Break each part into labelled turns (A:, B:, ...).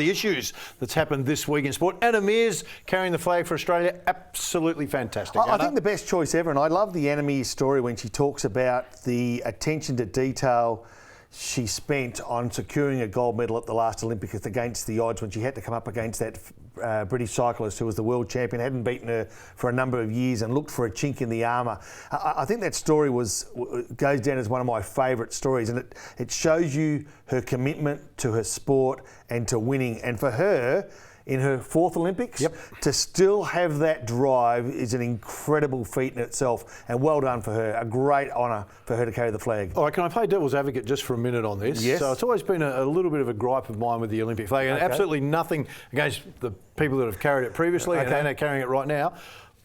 A: The issues that's happened this week in sport. Anna Meares carrying the flag for Australia, absolutely fantastic.
B: I think the best choice ever, and I love the Anna Meares story when she talks about the attention to detail she spent on securing a gold medal at the last Olympics against the odds when she had to come up against that British cyclist who was the world champion, hadn't beaten her for a number of years and looked for a chink in the armour. I think that story goes down as one of my favourite stories, and it shows you her commitment to her sport and to winning. And for her, in her fourth Olympics, to still have that drive is an incredible feat in itself, and well done for her. A great honour for her to carry the flag.
A: All right, can I play devil's advocate just for a minute on this?
B: Yes.
A: So it's always been a little bit of a gripe of mine with the Olympic flag, and absolutely nothing against the people that have carried it previously and are carrying it right now.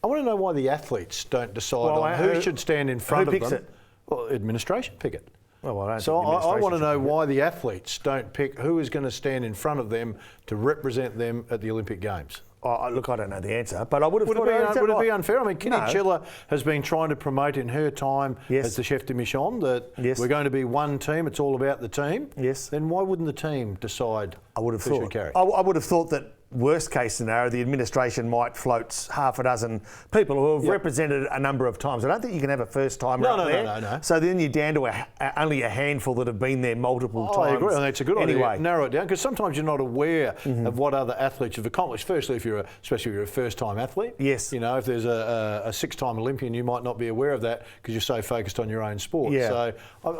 A: I want to know why the athletes don't decide on who should stand in front of them.
B: Who picks it?
A: Well, administration pick it.
B: Well, I
A: want to know why the athletes don't pick who is going to stand in front of them to represent them at the Olympic Games.
B: Look, I don't know the answer, but I would have thought...
A: Would it be unfair? I mean, Kitty Chiller has been trying to promote in her time as the chef de mission that we're going to be one team, it's all about the team.
B: Yes.
A: Then why wouldn't the team decide who should carry?
B: I would have thought that worst case scenario, the administration might float half a dozen people who have represented a number of times. I don't think you can have a first timer
A: No.
B: So then you're down to only a handful that have been there multiple times.
A: I agree, and that's a good idea.
B: Anyway,
A: narrow it down, because sometimes you're not aware of what other athletes have accomplished. Firstly, especially if you're a first-time athlete.
B: Yes.
A: You know, if there's a six-time Olympian, you might not be aware of that because you're so focused on your own sport.
B: Yeah.
A: So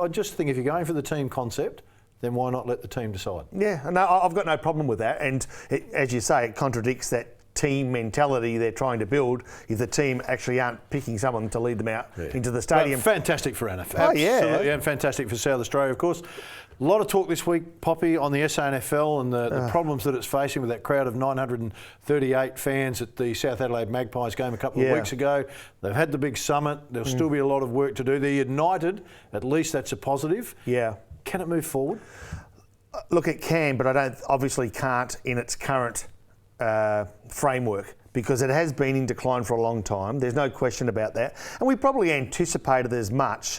A: I just think if you're going for the team concept, then why not let the team decide?
B: Yeah, no, I've got no problem with that. And as you say, it contradicts that team mentality they're trying to build if the team actually aren't picking someone to lead them out into the stadium.
A: Well, fantastic for Anna. Absolutely, and fantastic for South Australia, of course. A lot of talk this week, Poppy, on the SANFL and the problems that it's facing with that crowd of 938 fans at the South Adelaide Magpies game a couple of weeks ago. They've had the big summit. There'll still be a lot of work to do. They're united. At least that's a positive.
B: Yeah.
A: Can it move forward?
B: Look, it can, but obviously can't in its current framework, because it has been in decline for a long time. There's no question about that. And we probably anticipated as much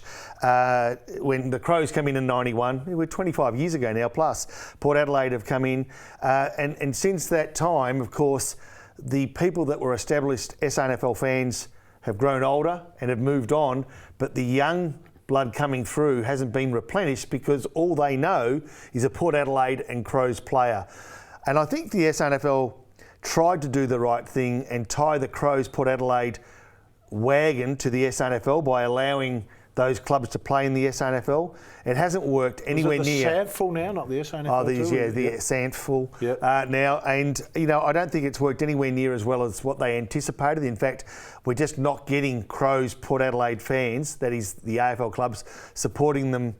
B: when the Crows came in 91. We're 25 years ago now, plus. Port Adelaide have come in. And since that time, of course, the people that were established SANFL fans have grown older and have moved on, but the young blood coming through hasn't been replenished because all they know is a Port Adelaide and Crows player. And I think the SANFL tried to do the right thing and tie the Crows Port Adelaide wagon to the SANFL by allowing those clubs to play in the SANFL. It hasn't worked anywhere near.
A: Is it the SANFL now, not the SANFL?
B: The SANFL now. And, I don't think it's worked anywhere near as well as what they anticipated. In fact, we're just not getting Crows Port Adelaide fans, that is the AFL clubs, supporting them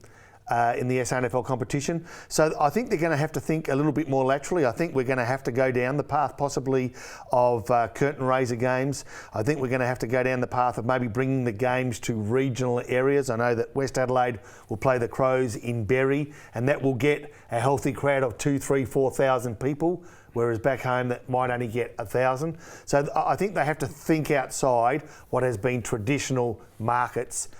B: in the SANFL competition. So I think they're going to have to think a little bit more laterally. I think we're going to have to go down the path possibly of curtain raiser games. I think we're going to have to go down the path of maybe bringing the games to regional areas. I know that West Adelaide will play the Crows in Berry, and that will get a healthy crowd of 2,000, 3,000, 4,000 people, whereas back home that might only get 1,000. So I think they have to think outside what has been traditional markets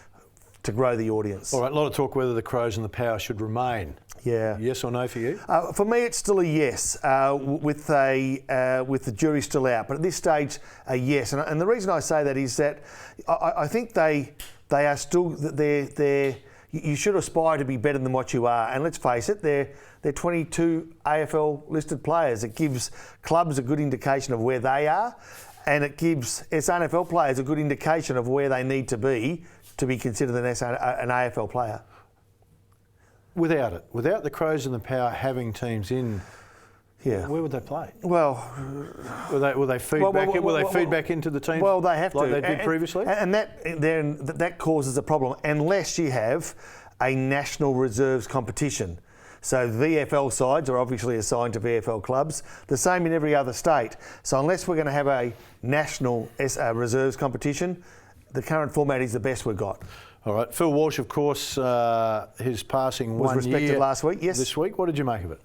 B: to grow the audience.
A: All right, a lot of talk whether the Crows and the Power should remain.
B: Yeah.
A: Yes or no for you?
B: For me, it's still a yes, with the jury still out. But at this stage, a yes. And the reason I say that is that I think they are still you should aspire to be better than what you are. And let's face it, they're 22 AFL listed players. It gives clubs a good indication of where they are, and it gives SANFL players a good indication of where they need to be considered an AFL player.
A: Without the Crows and the Power having teams in, where would they play?
B: Well,
A: will they feed back into the teams?
B: Well, they have
A: like
B: to,
A: they did previously,
B: and that causes a problem unless you have a national reserves competition. So VFL sides are obviously assigned to VFL clubs, the same in every other state. So unless we're going to have a national reserves competition, the current format is the best we've got.
A: All right. Phil Walsh, of course, his passing
B: was respected last week. Yes.
A: This week, what did you make of it?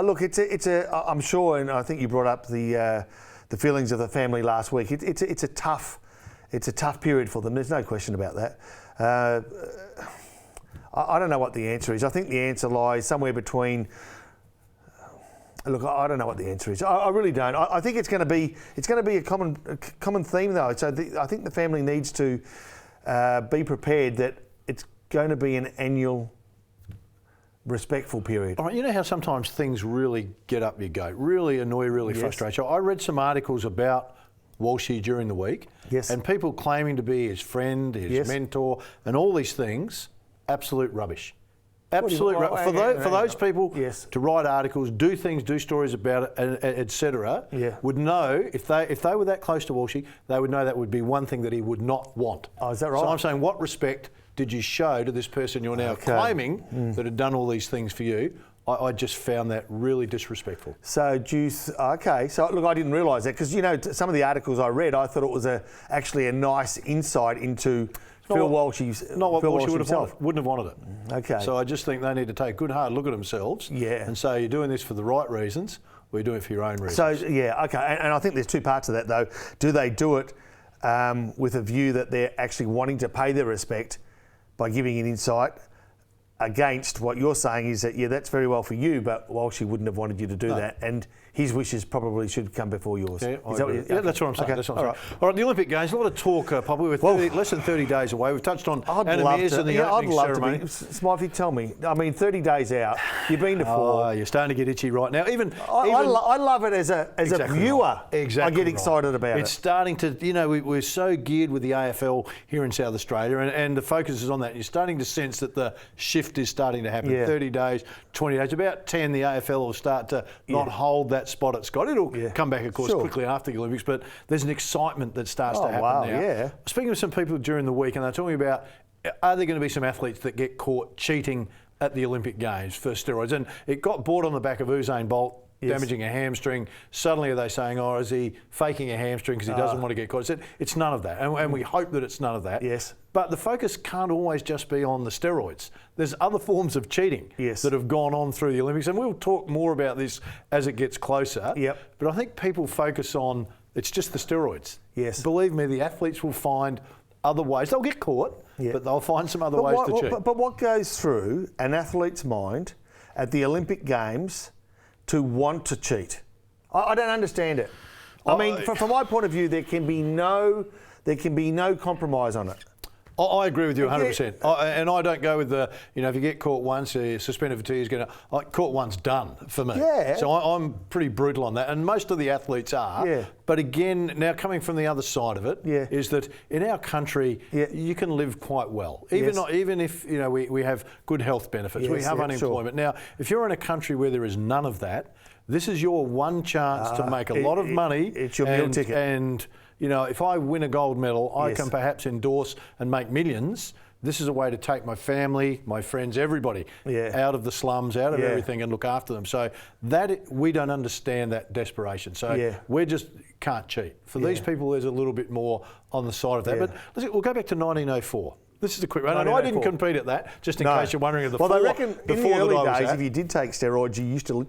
B: Look, I'm sure, and I think you brought up the feelings of the family last week. It's a tough period for them. There's no question about that. I don't know what the answer is. I think the answer lies somewhere between Look, I don't know what the answer is. I really don't. I think it's going to be a common theme though. So I think the family needs to be prepared that it's going to be an annual respectful period.
A: All right, you know how sometimes things really get up your goat, really annoy, really frustrate you. I read some articles about Walshy during the week, and people claiming to be his friend, his mentor, and all these things. Absolute rubbish. Absolute rubbish. For those people to write articles, do things, do stories about it, etc. Would know if they were that close to Walshy, they would know that would be one thing that he would not want.
B: Oh, is that right?
A: So I'm saying, what respect did you show to this person you're now claiming that had done all these things for you? I just found that really disrespectful.
B: So, So, look, I didn't realise that because, you know, some of the articles I read, I thought it was actually a nice insight into Phil Walshy's.
A: Not what Walshy wouldn't have wanted it.
B: Okay.
A: So I just think they need to take a good hard look at themselves and say, you're doing this for the right reasons, or you're doing it for your own reasons.
B: So, and I think there's two parts of that, though. Do they do it with a view that they're actually wanting to pay their respect by giving an insight against what you're saying is that, that's very well for you, but Walshy wouldn't have wanted you to do that, and his wishes probably should come before yours.
A: Yeah, that's what I'm saying. That's what I'm saying. All right, the Olympic Games, a lot of talk, Poppy. We're less than 30 days away. We've touched on Anna Meares and the opening ceremony.
B: Smythe, tell me. I mean, 30 days out, you've been to 4.
A: Oh, you're starting to get itchy right now.
B: I love it as a viewer.
A: Exactly.
B: I get excited about it.
A: It's starting to, we're so geared with the AFL here in South Australia, and the focus is on that. You're starting to sense that the shift is starting to happen. 30 days, 20 days, about 10, the AFL will start to not hold that spot it's got. It'll come back, of course, quickly after the Olympics, but there's an excitement that starts to happen now. Speaking with some people during the week, and they're talking about, are there going to be some athletes that get caught cheating at the Olympic Games for steroids? And it got brought on the back of Usain Bolt damaging a hamstring. Suddenly are they saying, is he faking a hamstring because he doesn't want to get caught? It's none of that, and we hope that it's none of that. But the focus can't always just be on the steroids. There's other forms of cheating that have gone on through the Olympics, and we'll talk more about this as it gets closer. But I think people focus on, it's just the steroids. Believe me, the athletes will find other ways. They'll get caught, but they'll find some other ways to cheat.
B: But what goes through an athlete's mind at the Olympic Games to want to cheat? I don't understand it. I mean, from my point of view, there can be no compromise on it.
A: I agree with you 100%. And I don't go with the, if you get caught once, you're suspended for 2 years, caught once, done for me. So I'm pretty brutal on that. And most of the athletes are. But again, now coming from the other side of it, is that in our country, you can live quite well. Even if, we have good health benefits, we have unemployment. Now, if you're in a country where there is none of that, this is your one chance to make a lot of money.
B: It's your meal ticket.
A: And if I win a gold medal, I can perhaps endorse and make millions. This is a way to take my family, my friends, everybody out of the slums, out of everything, and look after them. So that we don't understand that desperation. So we just can't cheat. For these people, there's a little bit more on the side of that. But we'll go back to 1904. This is a quick one. I didn't compete at that, just in case you're wondering. They reckon
B: in the early days, if you did take steroids, you used to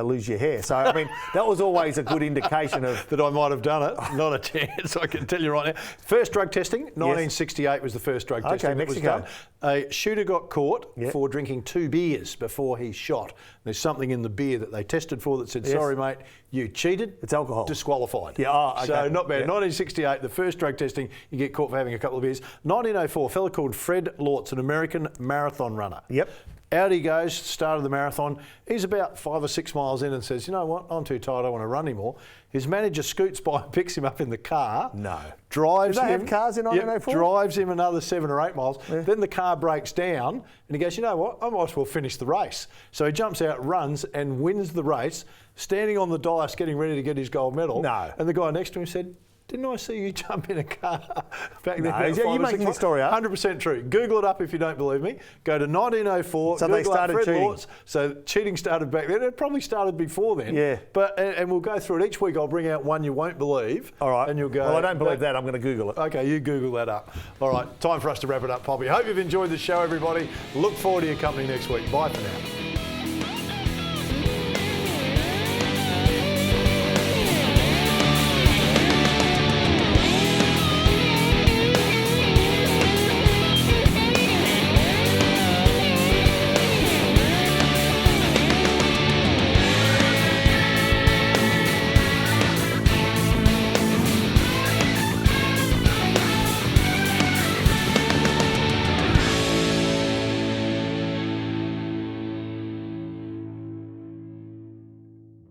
B: lose your hair. So, I mean, that was always a good indication of...
A: that I might have done it. Not a chance, I can tell you right now. First drug testing, 1968 was the first drug testing that was done. A shooter got caught for drinking 2 beers before he shot. There's something in the beer that they tested for that said, sorry, mate, you cheated.
B: It's alcohol.
A: Disqualified.
B: So
A: not bad. 1968, the first drug testing, you get caught for having a couple of beers. 1904, a fella called Fred Lortz, an American marathon runner. Out he goes, started the marathon. He's about 5 or 6 miles in and says, you know what, I'm too tired, I don't want to run anymore. His manager scoots by and picks him up in the car. Drives him.
B: Did they have cars in 1904?
A: Drives him another 7 or 8 miles. Then the car breaks down and he goes, you know what, I might as well finish the race. So he jumps out, runs and wins the race, standing on the dais getting ready to get his gold medal. And the guy next to him said, didn't I see you jump in a car back then?
B: You're making the story up.
A: 100% true. Google it up if you don't believe me. Go to 1904.
B: So
A: Google
B: they started
A: Fred
B: cheating.
A: Lortz. So cheating started back then. It probably started before then. But and we'll go through it each week. I'll bring out one you won't believe.
B: All right.
A: And you'll go.
B: Well, I don't believe that. I'm going to Google it.
A: Okay, you Google that up. All right. Time for us to wrap it up, Poppy. Hope you've enjoyed the show, everybody. Look forward to your company next week. Bye for now.